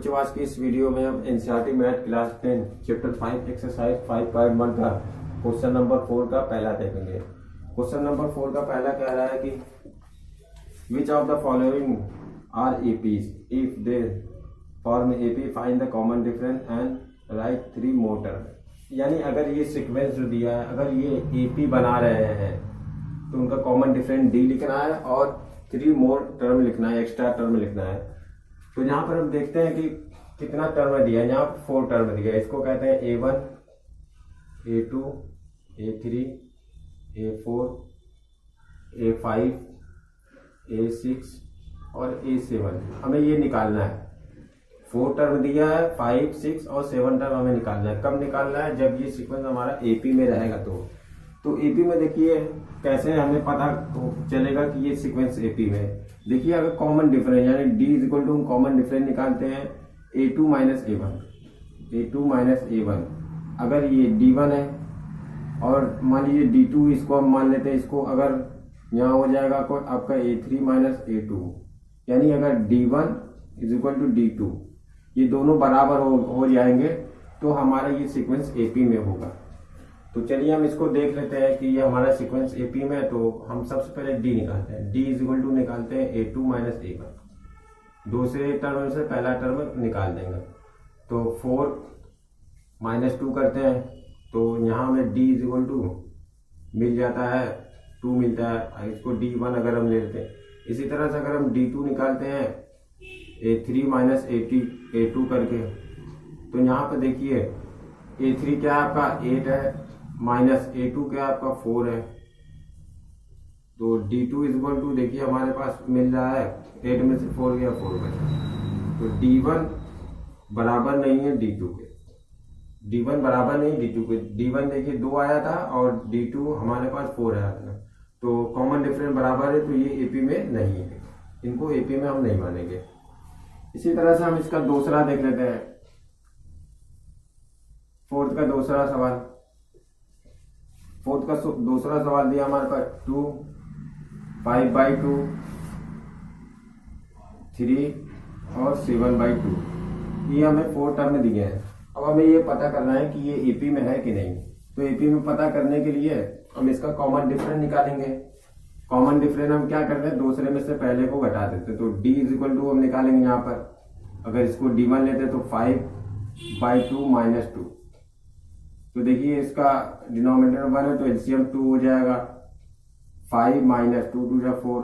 बच्चों, आज की इस वीडियो में हम NCERT math class 10 chapter 5 exercise 5.1 का क्वेश्चन नंबर 4 का पहला देखेंगे। क्वेश्चन नंबर 4 का पहला कह रहा है कि which of the following are APs if they form AP find the common difference and write 3 more term. यानी अगर ये सीक्वेंस जो दिया है, अगर ये एपी बना रहे हैं तो उनका कॉमन डिफरेंस डी लिखना है और 3 मोर टर्म लिखना है, एक्स्ट्रा टर्म लिखना है। तो यहाँ पर हम देखते हैं कि कितना टर्म दिया है। यहाँ 4 टर्म दिया है। इसको कहते हैं A1, A2, A3, A4, A5, A6 और A7। हमें ये निकालना है। 4 टर्म दिया है, 5, 6 और 7 टर्म हमें निकालना है। कब निकालना है? जब ये सीक्वेंस हमारा AP में रहेगा। तो AP में देखिए कैसे हमें पता चलेगा कि ये सीक्वेंस AP में है। देखिए अगर कॉमन डिफरेंस यानी D इज इक्वल टू हम कॉमन डिफरेंस निकालते हैं A2 माइनस A1। अगर ये D1 है और मान लीजिए D2, इसको हम मान लेते हैं, इसको अगर यहाँ हो जाएगा आपका A3 माइनस A2। यानी अगर D1 is equal to D2 ये दोनों बराबर हो जाएंगे तो हमारा ये सीक्वेंस AP में होगा। तो चलिए हम इसको देख लेते हैं कि ये हमारा सीक्वेंस AP में है। तो हम सबसे पहले D निकालते हैं। D इज इक्वल टू निकालते हैं A2 माइनस A1। दूसरे टर्म से पहला टर्म निकाल देंगे तो 4 माइनस 2 करते हैं। तो यहाँ हमें D इज इक्वल टू मिल जाता है 2 मिलता है। इसको D1 अगर हम ले लेते हैं। इसी तरह से अगर हम D2 निकालते हैं A3 माइनस A2 करके, तो यहाँ पे देखिए A3 क्या आपका 8 है माइनस A2 क्या आपका 4 है। तो D2 इज इक्वल टू देखिए हमारे पास मिल रहा है 8 में से 4 गया 4 बचा। तो D1 बराबर नहीं है D2 के। D1 बराबर नहीं D2 के। D1 देखिए 2 आया था और D2 हमारे पास 4 आया था। तो कॉमन डिफरेंस बराबर है तो ये AP में नहीं है। इनको AP में हम नहीं मानेंगे। इसी तरह से हम इसका दूसरा देख लेते हैं। 4th का दूसरा सवाल। 4th का दूसरा सवाल दिया हमारे पास 2, 5/2, 3 और 7/2। ये हमें 4 टर्म दिए हैं। अब हमें ये पता करना है कि ये AP में है कि नहीं। तो AP में पता करने के लिए हम इसका कॉमन डिफरेंस निकालेंगे। कॉमन डिफरेंस हम क्या करते हैं, दूसरे में से पहले को घटा देते हैं। तो D इज इक्वल टू हम निकालेंगे यहाँ पर। अगर इसको D1 लेते तो 5/2 माइनस 2। तो देखिए इसका डिनोमिनेटर 1 है तो एलसीएम 2 हो जाएगा। 5 माइनस 2 2 4।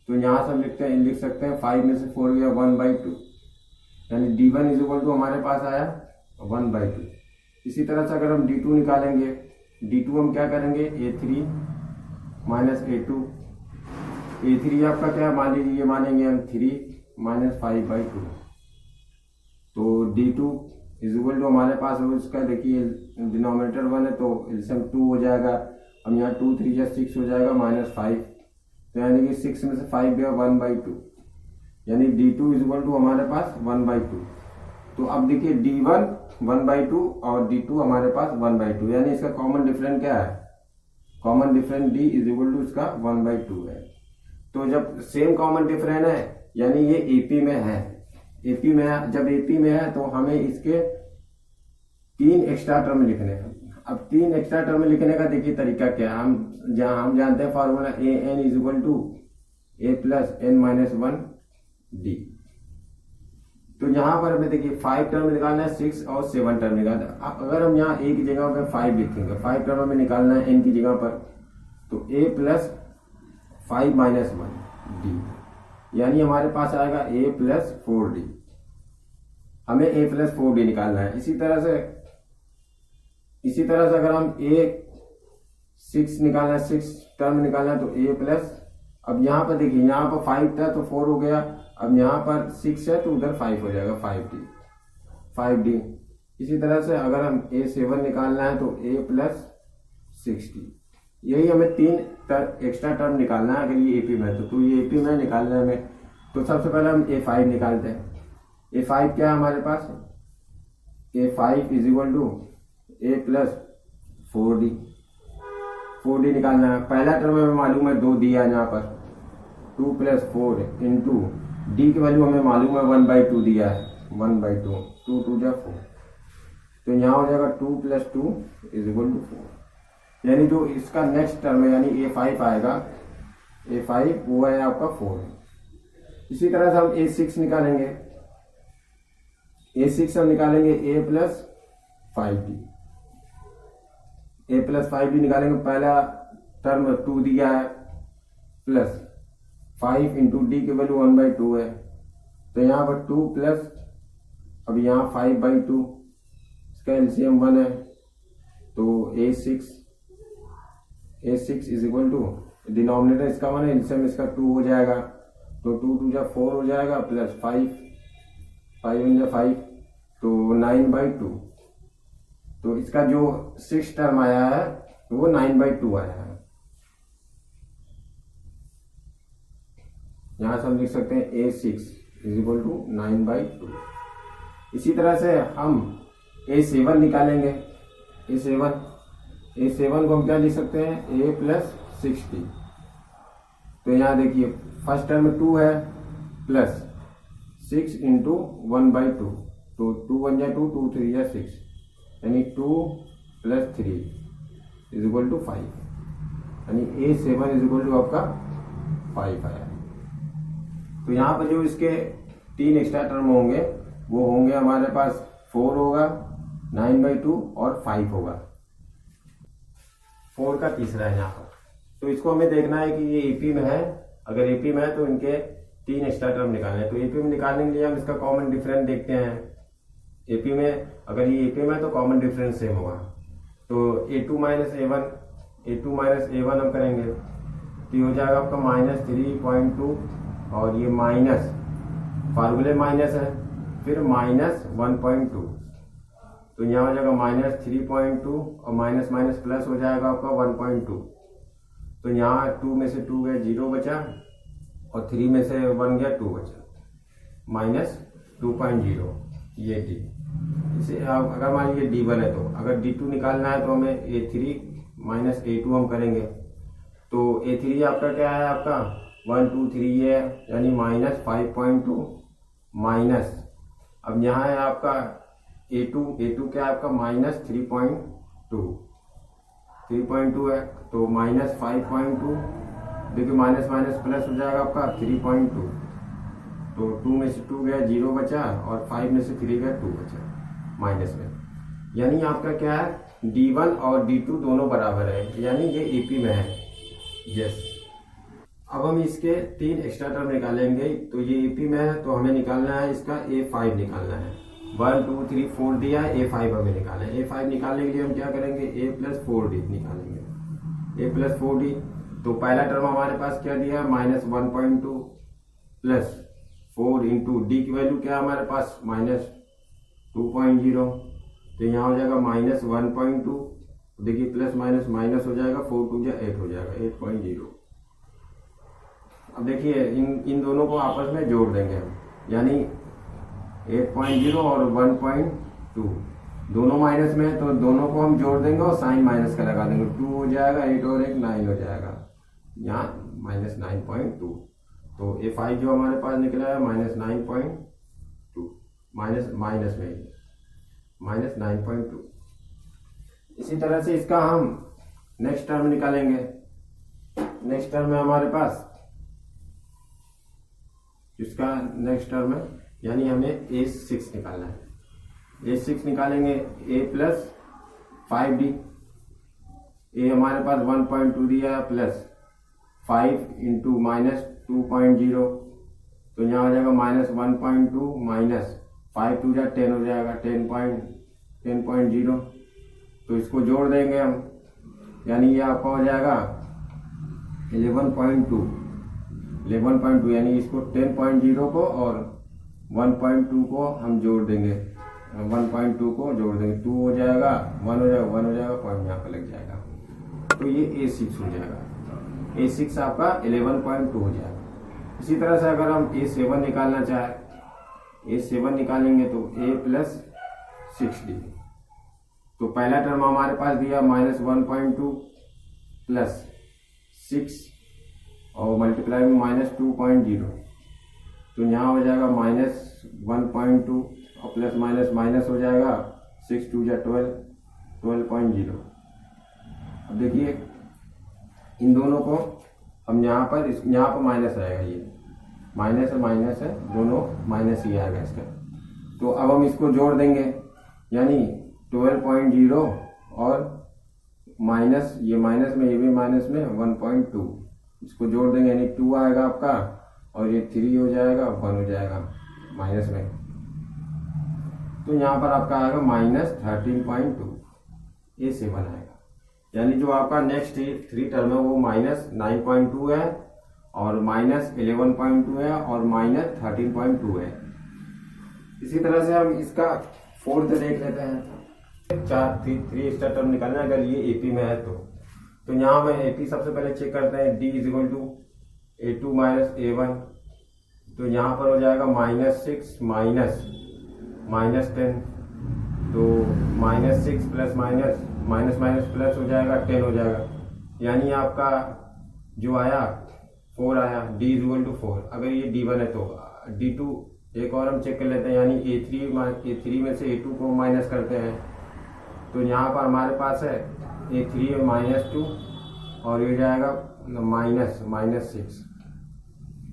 तो यहाँ से हम लिख सकते हैं 5 में से 4 गया 1/2। यानी D1 इज इक्वल टू हमारे पास आया 1/2। इसी तरह से अगर हम D2 निकालेंगे, D2 हम क्या करेंगे A3 माइनस A2। A3 आपका क्या मान लीजिए, ये मानेंगे हम 3 माइनस 5/2। तो D2 इज इक्वल टू हमारे पास उसका देखिए डिनोमिनेटर 1 है तो एलसीएम 2 हो जाएगा। अब यहाँ 2 3 या 6 हो जाएगा माइनस 5। तो यानी कि 6 में से 5 गया 1/2। यानी D2 इज इक्वल टू हमारे पास 1/2। तो अब देखिए D1 1/2 और D2 हमारे पास 1/2। यानी इसका कॉमन डिफरेंस क्या है? Common difference D is equal to इसका 1/2 है। तो जब सेम कॉमन डिफरेंस है यानी ये AP में है। AP में है, जब AP में है तो हमें इसके 3 एक्स्ट्रा टर्म लिखने हैं। अब 3 एक्स्ट्रा टर्म लिखने का देखिए तरीका क्या है। हम जानते हैं formula AN is equal to A plus N minus 1 D। तो यहाँ पर हमें देखिए 5 टर्म निकालना है, 6 और 7 टर्म निकालना है। अब अगर हम यहाँ A की जगह पर 5 लिखेंगे, 5 टर्म हमें निकालना है N की जगह पर, तो A प्लस 5 माइनस 1 D। यानी हमारे पास आएगा A प्लस 4D। हमें A प्लस 4D निकालना है। इसी तरह से अगर हम A6 निकालना है, 6 टर्म निकालना है तो A प्लस, अब यहाँ पर देखिए यहाँ पर 5 था तो 4 हो गया। अब यहाँ पर 6 है तो उधर 5 हो जाएगा 5D। इसी तरह से अगर हम A7 निकालना है तो A प्लस 6D। यही हमें 3 एक्स्ट्रा टर्म निकालना है अगर ये AP में है। तो ये AP में निकालना है हमें। तो सबसे पहले हम A5 निकालते हैं। A5 क्या है हमारे पास? A5 is equal to A plus 4D निकालना है। पहला टर्म हमें मालूम है 2 दिया है यहाँ पर 2 प्लस 4 इंटू डी की वैल्यू हमें मालूम है 1/2 दिया है 1/2, 2 2 जा 4, तो यहाँ हो जाएगा 2 + 2 = 4। यानी जो इसका नेक्स्ट टर्म है यानी A5 आएगा, A5 वो है आपका 4। इसी तरह से हम A6 निकालेंगे। A6 हम निकालेंगे A + 5D, A + 5D निकालेंगे। पहला टर्म 2 दिया है प्लस 5 × D की वैल्यू 1/2 है, तो यहाँ पर 2 प्लस अब यहाँ 5/2, इसका एलसीएम 1 है, तो A6 = डिनोमिनेटर इसका 1 है, एलसीएम इसका 2 हो जाएगा, तो 2 2 जा 4 हो जाएगा प्लस 5 5 1 जा 5, तो 9/2। तो इसका जो 6 टर्म आया है वो 9/2 आया है। यहां से हम लिख सकते हैं A6 = 9/2। इसी तरह से हम A7 निकालेंगे। A7 को हम क्या लिख सकते हैं, A + 60। तो यहाँ देखिए फर्स्ट टर्म 2 है प्लस 6 × 1/2, तो 2 1 जा 2, 2 3 जा 6, यानी 2 + 3 = 5, यानी A7 = आपका 5 आया। तो यहाँ पर जो इसके 3 एक्स्ट्रा टर्म होंगे वो होंगे हमारे पास 4 होगा, 9/2 और 5 होगा। 4 का तीसरा है यहाँ पर, तो इसको हमें देखना है कि ये एपी में है। अगर एपी में है तो इनके 3 एक्स्ट्रा टर्म निकालने हैं। तो एपी में निकालने के लिए हम इसका कॉमन डिफरेंस देखते हैं। एपी में अगर ये एपी में है तो कॉमन डिफरेंस सेम होगा, तो A2 - A1 हम करेंगे, तो ये हो जाएगा आपका -3.2, और ये माइनस फार्मूले माइनस है, फिर -1.2, तो यहाँ हो जाएगा -3.2 और माइनस माइनस प्लस हो जाएगा आपका 1.2। तो यहाँ 2 में से 2 गया 0 बचा, और 3 में से 1 गया 2 बचा, -2.0 ये D। इसे अगर मान लीजिए D1 है, तो अगर D2 निकालना है तो हमें A3 - A2 हम करेंगे। तो A3 आपका क्या है, आपका 1 2 3 है, यानी -5.2 माइनस, अब यहाँ है आपका A2 क्या है आपका -3.2 है, तो -5.2, देखिए माइनस माइनस प्लस हो जाएगा आपका 3.2, तो 2 में से 2 गया 0 बचा, और 5 में से 3 गया 2 बचा माइनस में, यानी आपका क्या है D1 और D2 दोनों बराबर है, यानी ये AP में है। यस, अब हम इसके 3 एक्स्ट्रा टर्म निकालेंगे। तो ये AP में है, तो हमें निकालना है इसका A5 निकालना है। 1 2 3 4 दिया है, A5 हमें निकालना है। A5 निकालने के लिए हम क्या करेंगे, A + 4D निकालेंगे। A + 4D, तो पहला टर्म हमारे पास क्या दिया, -1.2 प्लस 4 × D की वैल्यू क्या है हमारे पास -2.0, तो यहाँ हो जाएगा -1.2, देखिए प्लस माइनस माइनस हो जाएगा, 4 2 जा 8 हो जाएगा 8.0। अब देखिए इन दोनों को आपस में जोड़ देंगे हम, यानी 8.0 और 1.2 दोनों माइनस में है, तो दोनों को हम जोड़ देंगे और साइन माइनस का लगा देंगे, 2 हो जाएगा, 8 और 1 9 हो जाएगा, यहाँ -9.2। तो A5 जो हमारे पास निकला है -9.2, माइनस में -9.2। इसी तरह से इसका हम नेक्स्ट टर्म निकालेंगे। नेक्स्ट टर्म है हमारे पास, इसका नेक्स्ट टर्म है, यानी हमें A6 निकालना है। A6 निकालेंगे, A + 5D, A हमारे पास 1.2 दिया है, प्लस 5 × -2.0, तो यहाँ हो जाएगा -1.2 माइनस 5 2 जा 10 हो जाएगा 10.0, तो इसको जोड़ देंगे हम, यानी ये आपका हो जाएगा 11.2, यानी इसको 10.0 को और 1.2 को हम जोड़ देंगे, 1.2 को जोड़ देंगे, 2 हो जाएगा 1 हो जाएगा, पॉइंट यहाँ पर लग जाएगा, तो ये A6 हो जाएगा। A6 आपका 11.2 हो जाएगा। इसी तरह से अगर हम A7 निकालना चाहे, A7 निकालेंगे तो A + 6D, तो पहला टर्म हमारे पास दिया -1.2 प्लस 6 और मल्टीप्लाई में -2.0, तो यहाँ हो जाएगा -1.2 प्लस माइनस माइनस हो जाएगा, 6 2 जा 12, 12.0। अब देखिए इन दोनों को हम यहाँ पर माइनस रहेगा, ये माइनस है दोनों माइनस ही आएगा इसका। तो अब हम इसको जोड़ देंगे, यानी 12.0 और माइनस, ये माइनस में, ये भी माइनस में 1.2, इसको जोड़ देंगे यानी 2 आएगा आपका, और ये 3 हो जाएगा, 1 हो जाएगा माइनस में। तो यहाँ पर आपका आएगा -13.2, ये 7 आएगा। यानी जो आपका नेक्स्ट 3 टर्म है वो -9.2 है और -11.2 है और -13.2 है। इसी तरह से हम इसका फोर्थ देख लेते हैं। 3 एक्स्ट्रा टर्म निकालना है अगर ये एपी में है तो यहाँ में एपी सबसे पहले चेक करते हैं। D = A2 - A1, तो यहाँ पर हो जाएगा -6 -10, तो -6 प्लस माइनस प्लस हो जाएगा 10 हो जाएगा, यानी आपका जो आया 4 आया। D = 4। अगर ये D1 है तो D2 एक और हम चेक कर लेते हैं, यानी A3 में से A2 को माइनस करते हैं, तो यहाँ पर हमारे पास है A3 है -2 और ये जाएगा -6।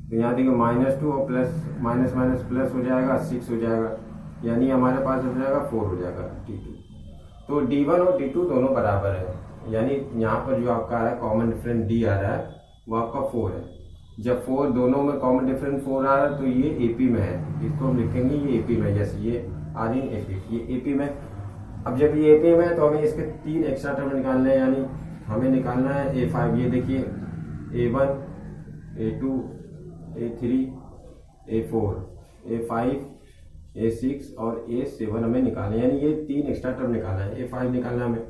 तो यहाँ देखिए -2 और प्लस माइनस प्लस हो जाएगा 6 हो जाएगा, यानी हमारे पास हो जाएगा 4 हो जाएगा D2। तो D1 और D2 दोनों बराबर है, यानी यहाँ पर जो आपका है कॉमन डिफरेंस D आ रहा है वो आपका 4 है। जब 4 दोनों में कॉमन डिफरेंस 4 आ रहा है तो ये एपी में है, इसको हम लिखेंगे ये एपी में, जैसे ये आ रही है एपी, ये एपी में। अब जब ये एपी में है तो हमें इसके 3 एक्स्ट्रा टर्म निकालने हैं, यानी हमें निकालना है A5। ये देखिए A1 A2 A3 A4 A5 A6 और A7 हमें निकालना है, यानी ये 3 एक्स्ट्रा टर्म निकालना है। A5 निकालना है हमें।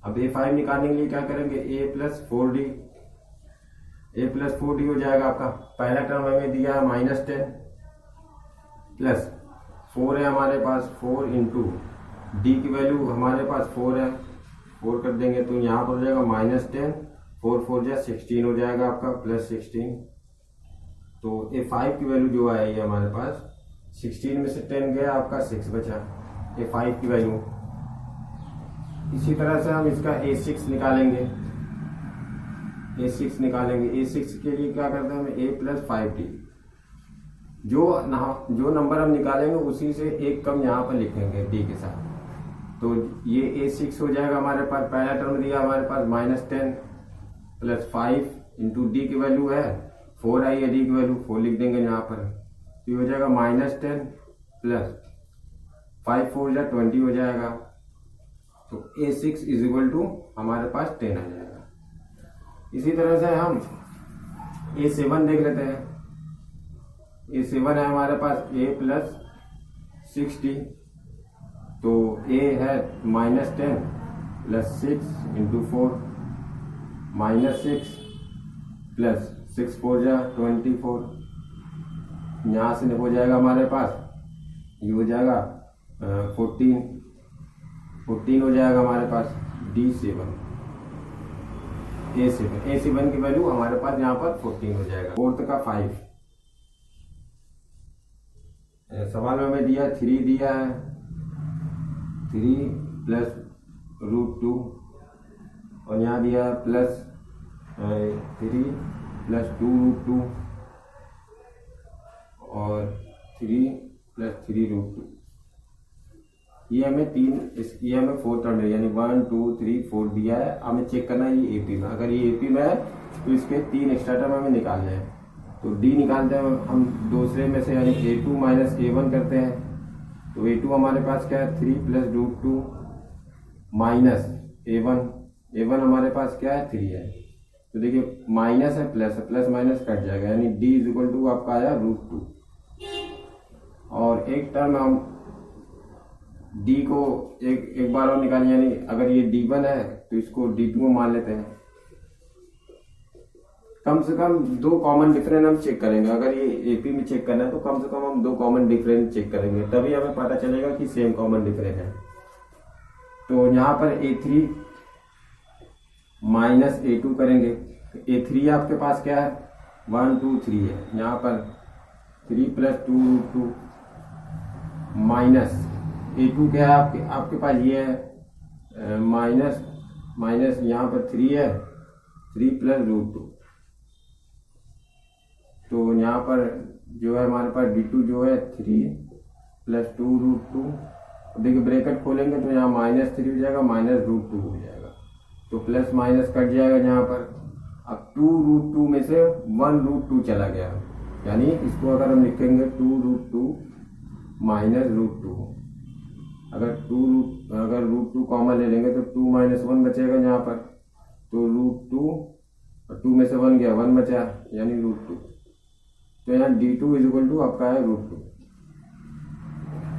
अब A5 निकालने के लिए क्या करेंगे, A + 4D हो जाएगा आपका। पहला टर्म हमें दिया है -10 प्लस 4 है हमारे पास, 4 इंटू D की वैल्यू हमारे पास 4 है, 4 कर देंगे तो यहाँ पर हो जाएगा -10, 4 4 जा 16 हो जाएगा आपका, +16। तो A5 की वैल्यू जो है ये हमारे पास 16 में से 10 गया आपका 6 बचा A5 की वैल्यू। इसी तरह से हम इसका A6 निकालेंगे। A6 के लिए क्या करते हैं, हम A + 5D, जो नंबर हम निकालेंगे उसी से एक कम यहाँ पर लिखेंगे D के साथ। तो ये A6 हो जाएगा हमारे पास, पहला टर्म दिया हमारे पास -10 प्लस 5 इंटू D की वैल्यू है 4 आई है, D की वैल्यू 4 लिख देंगे यहाँ पर। तो हो जाएगा -10 प्लस 5 4 जा 20 हो जाएगा। तो A6 = हमारे पास 10 आ जाएगा। इसी तरह से हम A7 देख लेते हैं। A7 है हमारे पास A + 6D, तो A है -10 प्लस 6 इंटू 4 -6 प्लस 6 4 जा 24, यहाँ से हो जाएगा हमारे पास, ये हो जाएगा 14 हो जाएगा हमारे पास। D7 A7 की वैल्यू हमारे पास यहाँ पर 14 हो जाएगा। फोर्थ का 5 सवाल में हमें दिया 3 दिया है, 3 प्लस √2 और यहाँ दिया है प्लस 3 प्लस 2√2 और 3 प्लस 3√2। ये हमें ये हमें 4 टर्म है, यानी 1 2 3 4 दिया है। हमें चेक करना है ये एपी में, अगर ये एपी में है तो इसके 3 एक्स्ट्रा टर्म हमें निकालने हैं। तो D निकालते हैं हम दूसरे में से, यानी A2 - A1 करते हैं। तो A2 हमारे पास क्या है, 3 प्लस √2 माइनस A1 हमारे पास क्या है, 3 है। तो देखिए माइनस है प्लस है, प्लस माइनस कट जाएगा, यानी D = आपका आया √2। और एक टर्म हम D को एक बार और निकालें, यानी अगर ये D1 है तो इसको D2 मान लेते हैं। कम से कम 2 कॉमन डिफरेंस हम चेक करेंगे। अगर ये एपी में चेक करना है तो कम से कम हम 2 कॉमन डिफरेंस चेक करेंगे, तभी हमें पता चलेगा कि सेम कॉमन डिफरेंस है। तो यहाँ पर A3 - A2 करेंगे। A3 आपके पास क्या है, 1 2 3 है, यहाँ पर 3 प्लस 2√2 माइनस A2 क्या है आपके पास ये है माइनस यहाँ पर 3 है, 3 प्लस रूट 2। तो यहाँ पर जो है हमारे पास D2 जो है 3 प्लस 2 रूट 2। देखिए ब्रैकेट खोलेंगे तो यहाँ -3 हो जाएगा, माइनस रूट 2 हो जाएगा, तो प्लस माइनस कट जाएगा यहाँ पर। अब 2 रूट 2 में से 1 रूट 2 चला गया, यानी इसको अगर हम लिखेंगे 2 रूट 2 माइनस रूट 2। अगर रूट 2 कॉमन ले लेंगे तो 2 माइनस 1 बचेगा यहाँ पर, तो रूट 2 और 2 में से 1 गया, 1 बचा, यानी रूट 2। तो यहाँ D2 इजिकल टू आपका है रूट 2।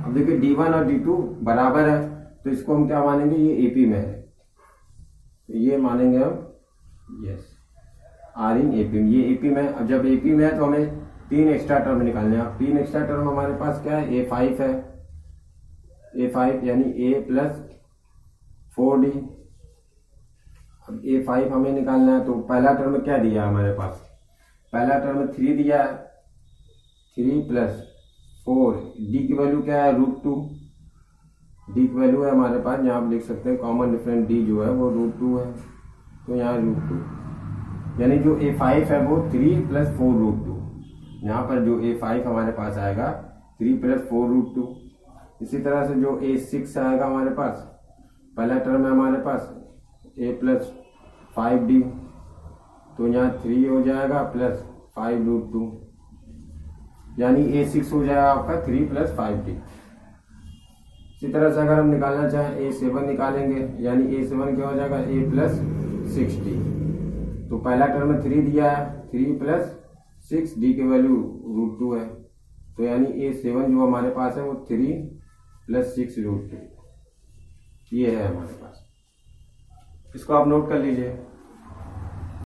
अब देखिए D1 और D2 बराबर है, तो इसको हम क्या मानेंगे, ये AP में है, तो ये मानेंगे हम यस आर इन AP में, ये AP में। अब जब AP में है तो हमें 3 एक्स्ट्रा टर्म निकालने हैं। अब 3 एक्स्ट्रा टर्म हमारे पास क्या है, A5 है, A5 यानी A प्लस 4D। अब A5 हमें निकालना है, तो पहला टर्म क्या दिया हमारे पास, पहला टर्म 3 दिया है, 3 प्लस 4, D की वैल्यू क्या है, रूट 2। D की वैल्यू है हमारे पास, यहाँ आप लिख सकते हैं कॉमन डिफरेंस D जो है वो रूट 2 है, तो यहाँ रूट 2, यानी जो A5 है वो 3 प्लस 4 रूट 2। यहाँ पर जो A5 हमारे पास आएगा 3 प्लस 4 रूट 2। इसी तरह से जो A6 आएगा हमारे पास, पहला टर्म है हमारे पास A प्लस 5D, तो यहाँ 3 हो जाएगा प्लस 5 रूट 2, यानी A6 हो जाएगा आपका 3 प्लस 5D। इसी तरह से अगर हम निकालना चाहें A7 निकालेंगे, यानी A7 क्या हो जाएगा, A प्लस 6D। तो पहला टर्म 3 दिया है, 3 प्लस 6D की वैल्यू रूट 2 है, तो यानी A7 जो हमारे पास है वो 3 प्लस 6 रूट 2, ये है हमारे पास। इसको आप नोट कर लीजिए।